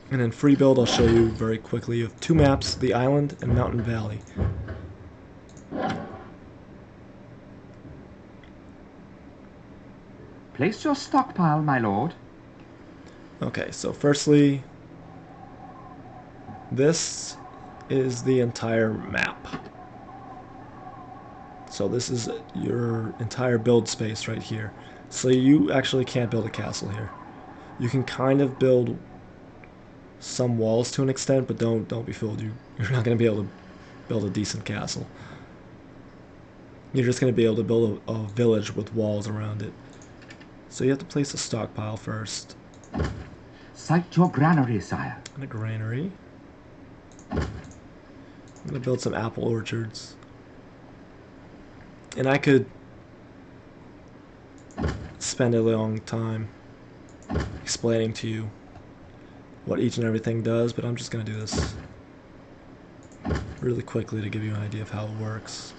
And in free build, I'll show you very quickly. You have two maps, the island and mountain valley. Place your stockpile, my lord. Okay, so firstly, this is the entire map. So this is your entire build space right here. So you actually can't build a castle here. You can kind of build some walls to an extent, but don't be fooled. You're not going to be able to build a decent castle. You're just going to be able to build a village with walls around it. So you have to place a stockpile first. Site your granary, sire. And a granary. I'm going to build some apple orchards. And I could spend a long time explaining to you what each and everything does, but I'm just going to do this really quickly to give you an idea of how it works.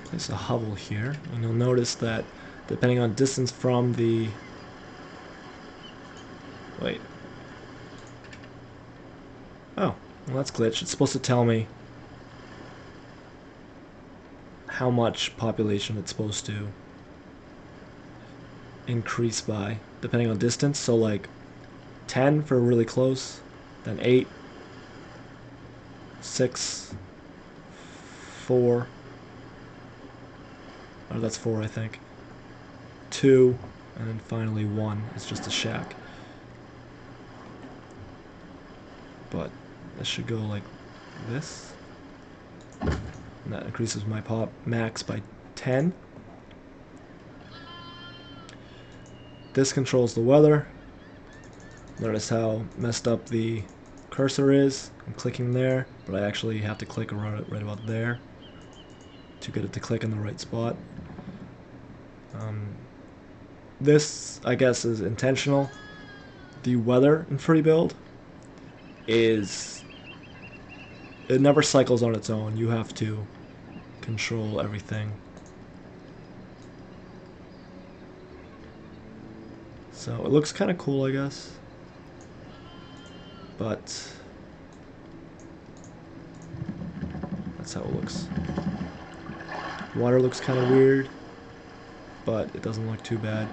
Place a hovel here, and you'll notice that depending on distance from the... Wait. Oh, well that's glitched. It's supposed to tell me how much population it's supposed to increase by, depending on distance. So like 10 for really close, then 8, 6, 4, oh that's 4 I think, 2, and then finally 1 is just a shack. But this should go like this, and that increases my pop max by 10. This controls the weather. Notice how messed up the cursor is. I'm clicking there, but I actually have to click around right about there to get it to click in the right spot. This, I guess, is intentional. The weather in free build is... it never cycles on its own. You have to control everything. So it looks kind of cool, I guess. But that's how it looks. Water looks kind of weird, but it doesn't look too bad.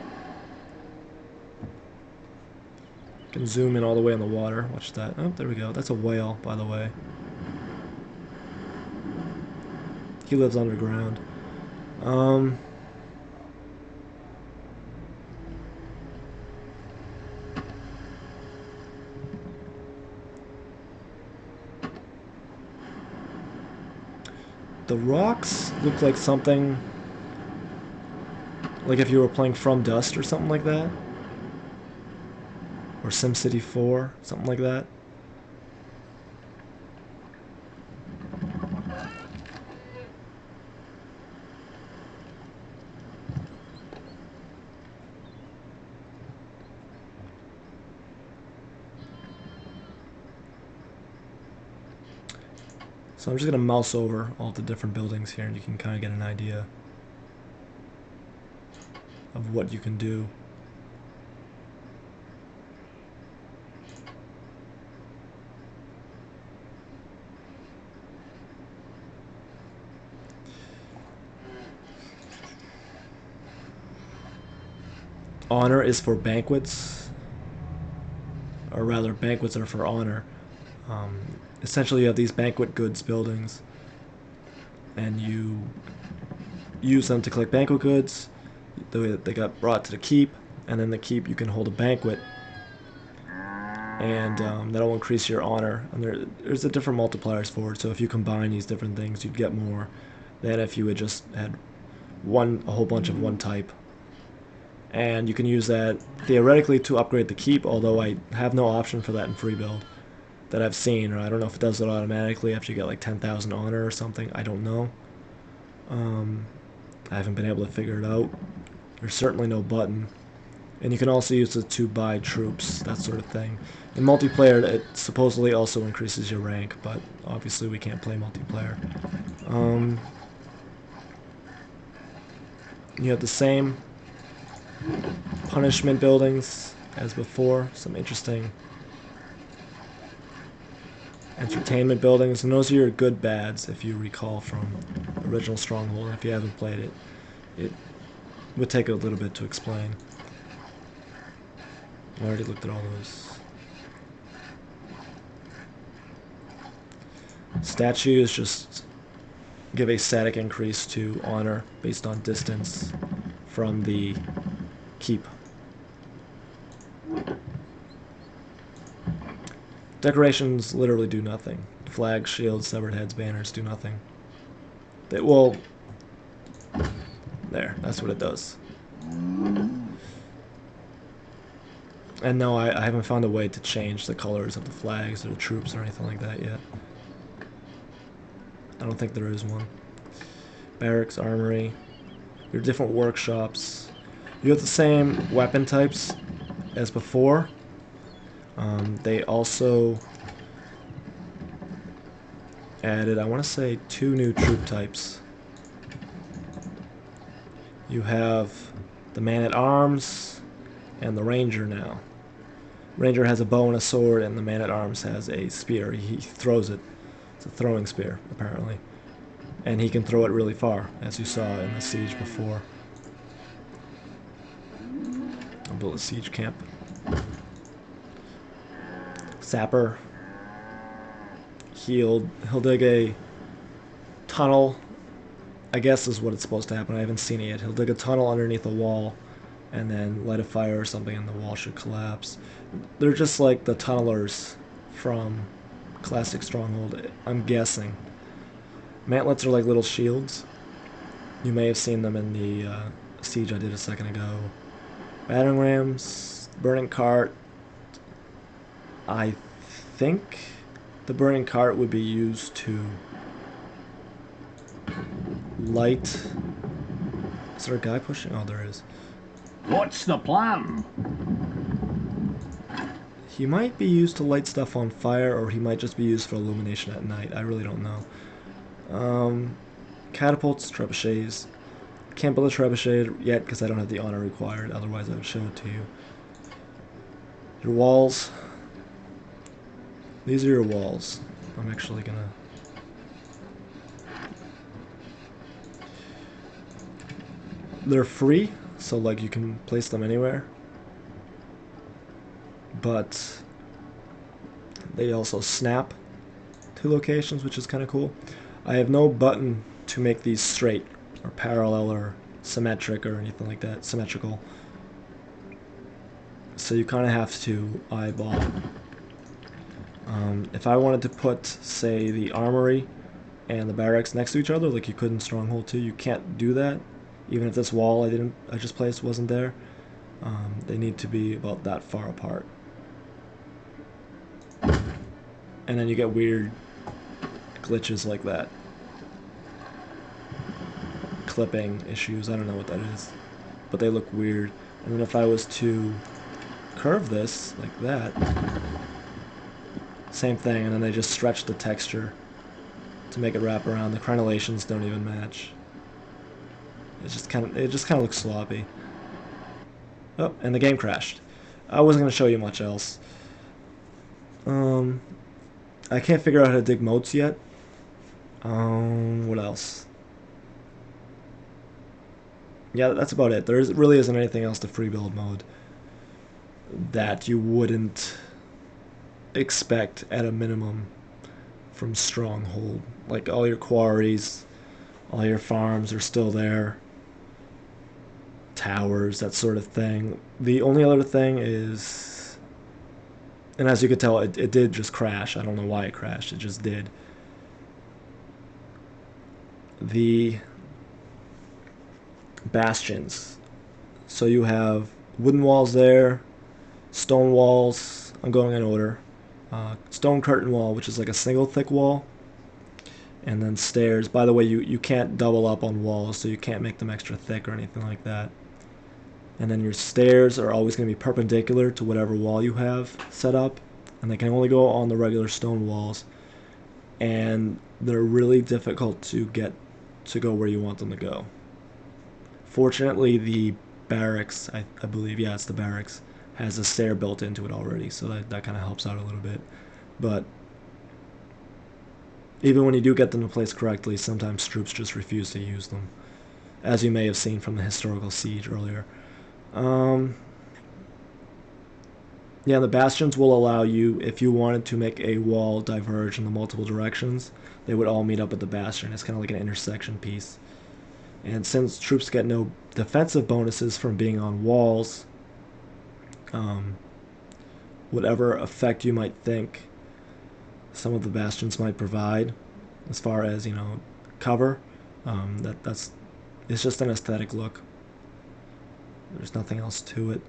You can zoom in all the way on the water. Watch that. Oh, there we go. That's a whale, by the way. He lives underground. The rocks look like something like if you were playing From Dust or something like that. Or SimCity 4, something like that. So I'm just going to mouse over all the different buildings here and you can kind of get an idea of what you can do. Honor is for banquets, or rather banquets are for honor. Essentially you have these banquet goods buildings and you use them to collect banquet goods. They got brought to the keep, and then the keep you can hold a banquet, and that'll increase your honor. And there's the different multipliers for it. So if you combine these different things, you'd get more than if you had just had a whole bunch of one type. and you can use that theoretically to upgrade the keep, although I have no option for that in free build that I've seen, or I don't know if it does it automatically after you get like 10,000 honor or something. I don't know. I haven't been able to figure it out. There's certainly no button. And you can also use it to buy troops, that sort of thing. In multiplayer, it supposedly also increases your rank, but obviously we can't play multiplayer. You have the same punishment buildings as before. Some interesting entertainment buildings. And those are your good bads, if you recall from original Stronghold. If you haven't played it, it would take a little bit to explain. I already looked at all those. Statues just give a static increase to honor based on distance from the keep. Decorations literally do nothing. Flags, shields, severed heads, banners do nothing. They, well, there, that's what it does. And no, I haven't found a way to change the colors of the flags or the troops or anything like that yet. I don't think there is one. Barracks, armory, your different workshops. You have the same weapon types as before. They also added, I want to say, 2 new troop types. You have the man-at-arms and the ranger now. Ranger has a bow and a sword, and the man-at-arms has a spear. He throws it. It's a throwing spear, apparently. And he can throw it really far, as you saw in the siege before. I'll build a siege camp. Sapper. He'll dig a tunnel, I guess is what it's supposed to happen. I haven't seen it yet. He'll dig a tunnel underneath a wall and then light a fire or something and the wall should collapse. They're just like the tunnelers from classic Stronghold, I'm guessing. Mantlets are like little shields. You may have seen them in the siege I did a second ago. Battering rams, burning cart. I think the burning cart would be used to light. Is there a guy pushing? Oh, there is. What's the plan? He might be used to light stuff on fire, or he might just be used for illumination at night. I really don't know. Catapults, trebuchets. Can't build a trebuchet yet because I don't have the honor required, otherwise I would show it to you. Your walls. These are your walls. I'm actually gonna... They're free, so like you can place them anywhere. But they also snap to locations, which is kind of cool. I have no button to make these straight or parallel or symmetric or anything like that, symmetrical. So you kind of have to eyeball. If I wanted to put, say, the armory and the barracks next to each other, like you could in Stronghold 2, you can't do that. Even if this wall I just placed wasn't there, they need to be about that far apart. And then you get weird glitches like that. Clipping issues, I don't know what that is. But they look weird. And then if I was to curve this like that, same thing, and then they just stretch the texture to make it wrap around. The crenellations don't even match. It just kind of looks sloppy. Oh, and the game crashed. I wasn't going to show you much else. I can't figure out how to dig moats yet. What else? Yeah, that's about it. There really isn't anything else to free build mode that you wouldn't expect at a minimum from Stronghold. Like all your quarries, all your farms are still there. Towers, that sort of thing. The only other thing is, and as you could tell, it did just crash. I don't know why it crashed. It just did. The bastions. So you have wooden walls there, stone walls. I'm going in order. Stone curtain wall, which is like a single thick wall, and then stairs. By the way, you can't double up on walls, so you can't make them extra thick or anything like that. And then your stairs are always going to be perpendicular to whatever wall you have set up, and they can only go on the regular stone walls. And they're really difficult to get to go where you want them to go. Fortunately, the barracks, I believe, yeah, it's the barracks, has a stair built into it already, so that kind of helps out a little bit. But even when you do get them to place correctly, sometimes troops just refuse to use them, as you may have seen from the historical siege earlier. Um, yeah, the bastions will allow you, if you wanted to make a wall diverge in the multiple directions, they would all meet up at the bastion. It's kind of like an intersection piece. And since troops get no defensive bonuses from being on walls, um, whatever effect you might think some of the bastions might provide, as far as cover, that's it's just an aesthetic look. There's nothing else to it.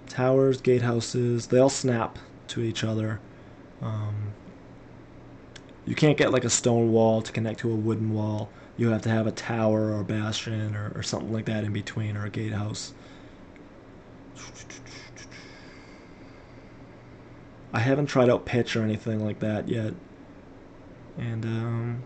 Towers, gatehouses, they all snap to each other. Um, you can't get like a stone wall to connect to a wooden wall. You have to have a tower or a bastion or something like that in between, or a gatehouse. I haven't tried out pitch or anything like that yet, and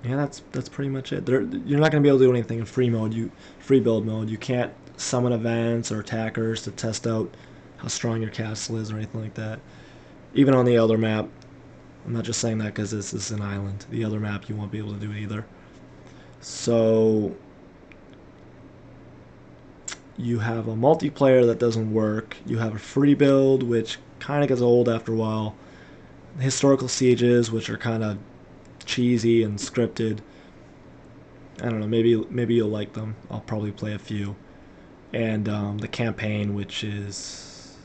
yeah, that's pretty much it. You're not gonna be able to do anything in free build mode. You can't summon events or attackers to test out how strong your castle is or anything like that. Even on the other map, I'm not just saying that because this is an island. The other map, you won't be able to do it either. So you have a multiplayer that doesn't work. You have a free build, which kind of gets old after a while. Historical sieges, which are kind of cheesy and scripted. I don't know. Maybe you'll like them. I'll probably play a few. And the campaign, which is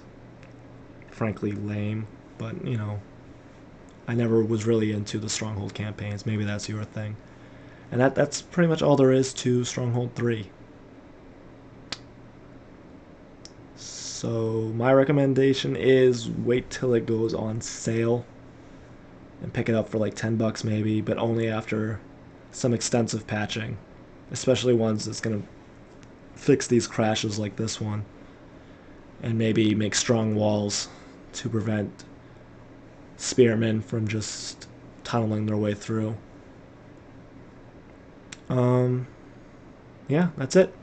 frankly lame, but I never was really into the Stronghold campaigns. Maybe that's your thing. And that's pretty much all there is to Stronghold 3. So my recommendation is wait till it goes on sale and pick it up for like $10 maybe, but only after some extensive patching, especially ones that's going to fix these crashes like this one, and maybe make strong walls to prevent spearmen from just tunneling their way through. Yeah, that's it.